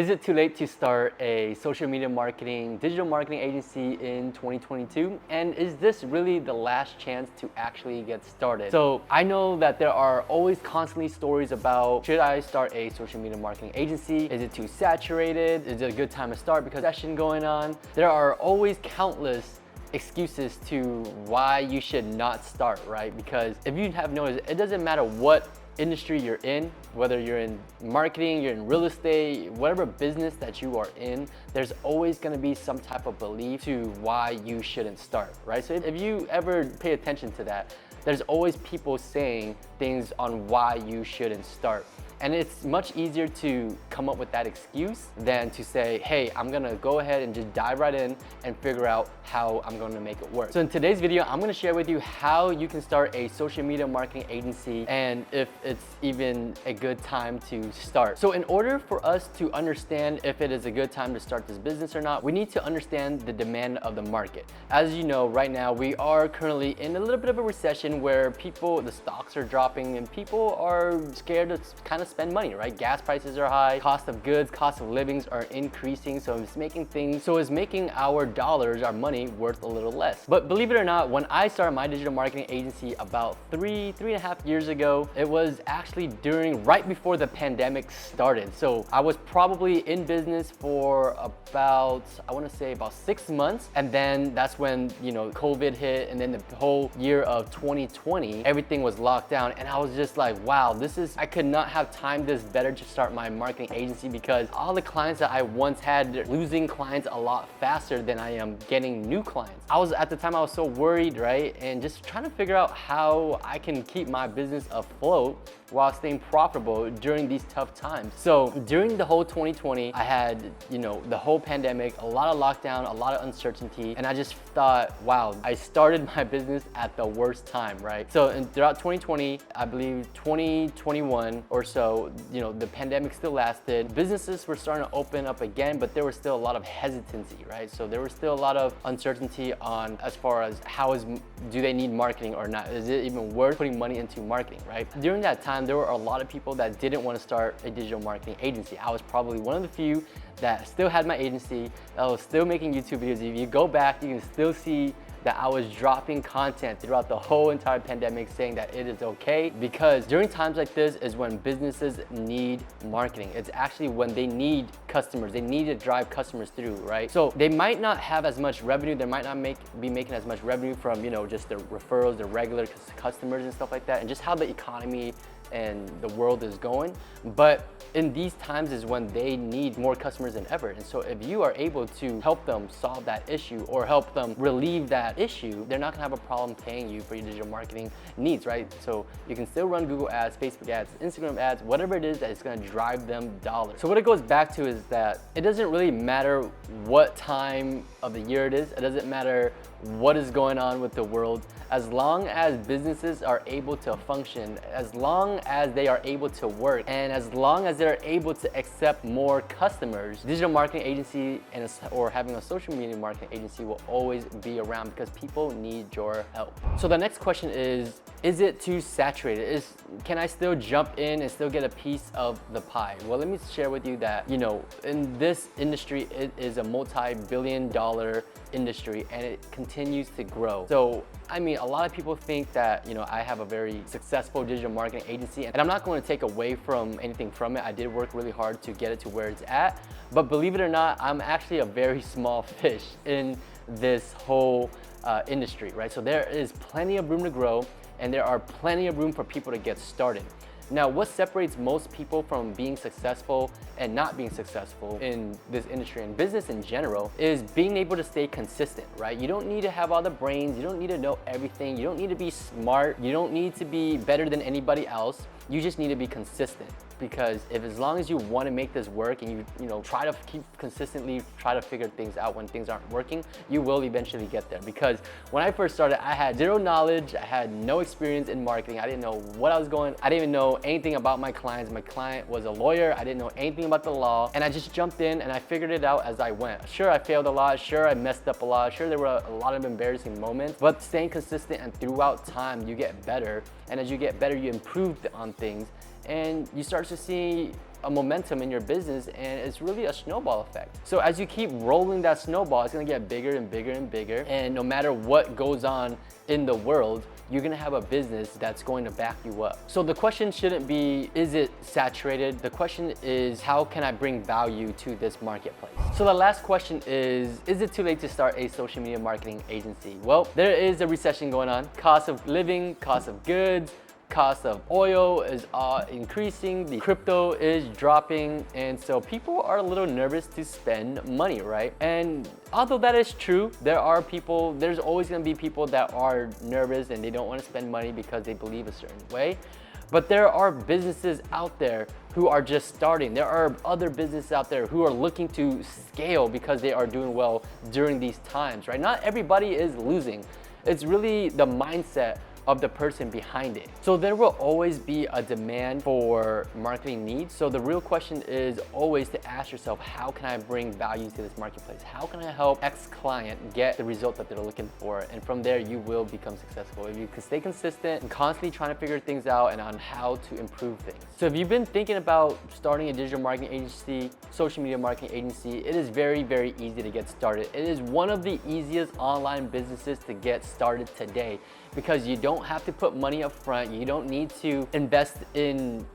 Is it too late to start a social media marketing, digital marketing agency in 2022? And is this really the last chance to actually get started? So I know that there are always constantly stories about, should I start a social media marketing agency? Is it too saturated? Is it a good time to start because there's session going on? There are always countless excuses to why you should not start, right? Because if you have noticed, it doesn't matter what industry you're in, whether you're in marketing, you're in real estate, whatever business that you are in, there's always going to be some type of belief to why you shouldn't start, right? So if you ever pay attention to that, there's always people saying things on why you shouldn't start. And it's much easier to come up with that excuse than to say, hey, I'm gonna go ahead and just dive right in and figure out how I'm gonna make it work. So in today's video, I'm gonna share with you how you can start a social media marketing agency and if it's even a good time to start. So in order for us to understand if it is a good time to start this business or not, we need to understand the demand of the market. As you know, right now, we are currently in a little bit of a recession where the stocks are dropping and people are scared to kind of spend money, right? Gas prices are high, cost of goods, cost of livings are increasing, so it's making our dollars, our money, worth a little less. But believe it or not, when I started my digital marketing agency about three and a half years ago, it was actually right before the pandemic started. So I was probably in business for about, I want to say about 6 months, and then that's when, COVID hit, and then the whole year of 2020, everything was locked down, and I was just like, wow, I could not have timed this better to start my marketing agency because all the clients that I once had, losing clients a lot faster than I am getting new clients. At the time I was so worried, right? And just trying to figure out how I can keep my business afloat while staying profitable during these tough times. So during the whole 2020, I had, the whole pandemic, a lot of lockdown, a lot of uncertainty, and I just thought, wow, I started my business at the worst time, right? So throughout 2020, I believe 2021 or so, the pandemic still lasted. Businesses were starting to open up again, but there was still a lot of hesitancy, right? So there was still a lot of uncertainty on as far as do they need marketing or not? Is it even worth putting money into marketing, right? During that time, there were a lot of people that didn't want to start a digital marketing agency. I was probably one of the few that still had my agency, that was still making YouTube videos. If you go back, you can still see that I was dropping content throughout the whole entire pandemic saying that it is okay, because during times like this is when businesses need marketing. It's actually when they need customers. They need to drive customers through, right? So they might not have as much revenue. They might not be making as much revenue from, just the referrals, the regular customers and stuff like that, and just how the economy and the world is going. But in these times is when they need more customers than ever. And so if you are able to help them solve that issue or help them relieve that issue, they're not gonna have a problem paying you for your digital marketing needs, right? So you can still run Google ads, Facebook ads, Instagram ads, whatever it is that is gonna drive them dollars. So what it goes back to is that it doesn't really matter what time of the year it is. It doesn't matter what is going on with the world. As long as businesses are able to function, as long as they are able to work, and as long as they're able to accept more customers, digital marketing agency or having a social media marketing agency will always be around because people need your help. So the next question is it too saturated? Can I still jump in and still get a piece of the pie? Well, let me share with you that, in this industry, it is a multi-billion-dollar industry and it continues to grow. So a lot of people think that, I have a very successful digital marketing agency, and I'm not going to take away from anything from it. I did work really hard to get it to where it's at, but believe it or not, I'm actually a very small fish in this whole industry, right? So there is plenty of room to grow, and there are plenty of room for people to get started. Now, what separates most people from being successful and not being successful in this industry and business in general is being able to stay consistent, right? You don't need to have all the brains. You don't need to know everything. You don't need to be smart. You don't need to be better than anybody else. You just need to be consistent, because as long as you want to make this work and you try to consistently try to figure things out when things aren't working, you will eventually get there. Because when I first started, I had zero knowledge. I had no experience in marketing. I didn't know what I didn't even know anything about my clients. My client was a lawyer. I didn't know anything about the law, and I just jumped in and I figured it out as I went. Sure, I failed a lot. Sure, I messed up a lot. Sure, there were a lot of embarrassing moments, but staying consistent and throughout time, you get better. And as you get better, you improve on things, and you start to see a momentum in your business, and it's really a snowball effect. So as you keep rolling that snowball, it's gonna get bigger and bigger and bigger. And no matter what goes on in the world, you're gonna have a business that's going to back you up. So the question shouldn't be, is it saturated? The question is, how can I bring value to this marketplace? So the last question is it too late to start a social media marketing agency? Well, there is a recession going on. Cost of living, cost of goods, cost of oil is increasing, the crypto is dropping, and so people are a little nervous to spend money, right? And although that is true, there's always gonna be people that are nervous and they don't wanna spend money because they believe a certain way. But there are businesses out there who are just starting. There are other businesses out there who are looking to scale because they are doing well during these times, right? Not everybody is losing. It's really the mindset of the person behind it. So there will always be a demand for marketing needs. So the real question is always to ask yourself, how can I bring value to this marketplace? How can I help X client get the result that they're looking for? And from there, you will become successful. If you can stay consistent and constantly trying to figure things out and on how to improve things. So if you've been thinking about starting a digital marketing agency, social media marketing agency, it is very, very easy to get started. It is one of the easiest online businesses to get started today, because you don't have to put money up front. You don't need to invest in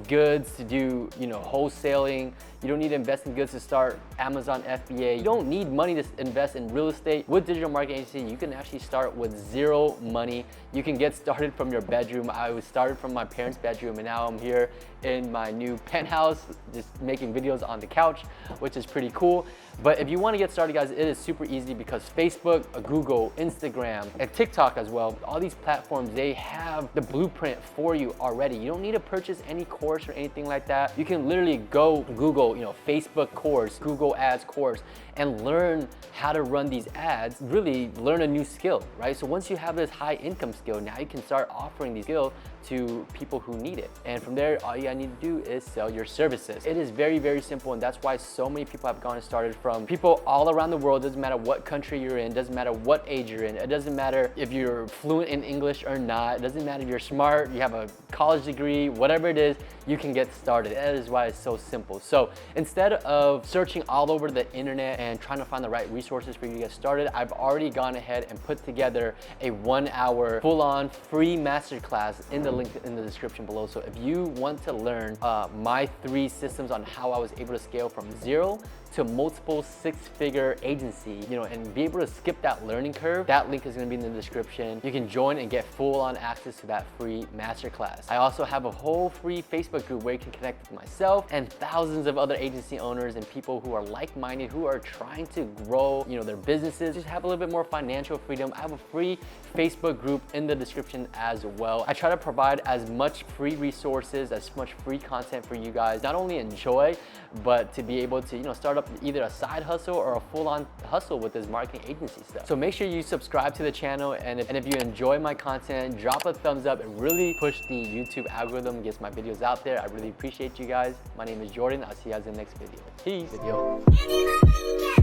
goods to do wholesaling. You don't need to invest in goods to start Amazon FBA. You don't need money to invest in real estate. With digital marketing agency, you can actually start with zero money. You can get started from your bedroom. I was started from my parents' bedroom, and now I'm here in my new penthouse, just making videos on the couch, which is pretty cool. But if you want to get started, guys, it is super easy because Facebook, Google, Instagram, and TikTok as well, all these platforms, they have the blueprint for you already. You don't need to purchase any course or anything like that. You can literally go Google, Facebook course, Google Ads course, and learn how to run these ads, really learn a new skill, right? So once you have this high income skill, now you can start offering these skills to people who need it. And from there, all you need to do is sell your services. It is very, very simple, and that's why so many people have gone and started, from people all around the world. Doesn't matter what country you're in, doesn't matter what age you're in, it doesn't matter if you're fluent in English or not, it doesn't matter if you're smart, you have a college degree, whatever it is, you can get started. That is why it's so simple. So instead of searching all over the internet and trying to find the right resources for you to get started, I've already gone ahead and put together a 1-hour full-on free masterclass in the link in the description below. So if you want to learn my 3 systems on how I was able to scale from 0 to multiple 6-figure agency, and be able to skip that learning curve, that link is gonna be in the description. You can join and get full-on access to that free masterclass. I also have a whole free Facebook group where you can connect with myself and thousands of other agency owners and people who are like-minded, who are trying to grow, their businesses, just have a little bit more financial freedom. I have a free Facebook group in the description as well. I try to provide as much free resources, as much free content for you guys, not only enjoy, but to be able to, start up either a side hustle or a full-on hustle with this marketing agency stuff. So make sure you subscribe to the channel, and if you enjoy my content, drop a thumbs up. It really push the YouTube algorithm, gets my videos out there. I really appreciate you guys. My name is Jordan. I'll see you guys in the next video. Peace.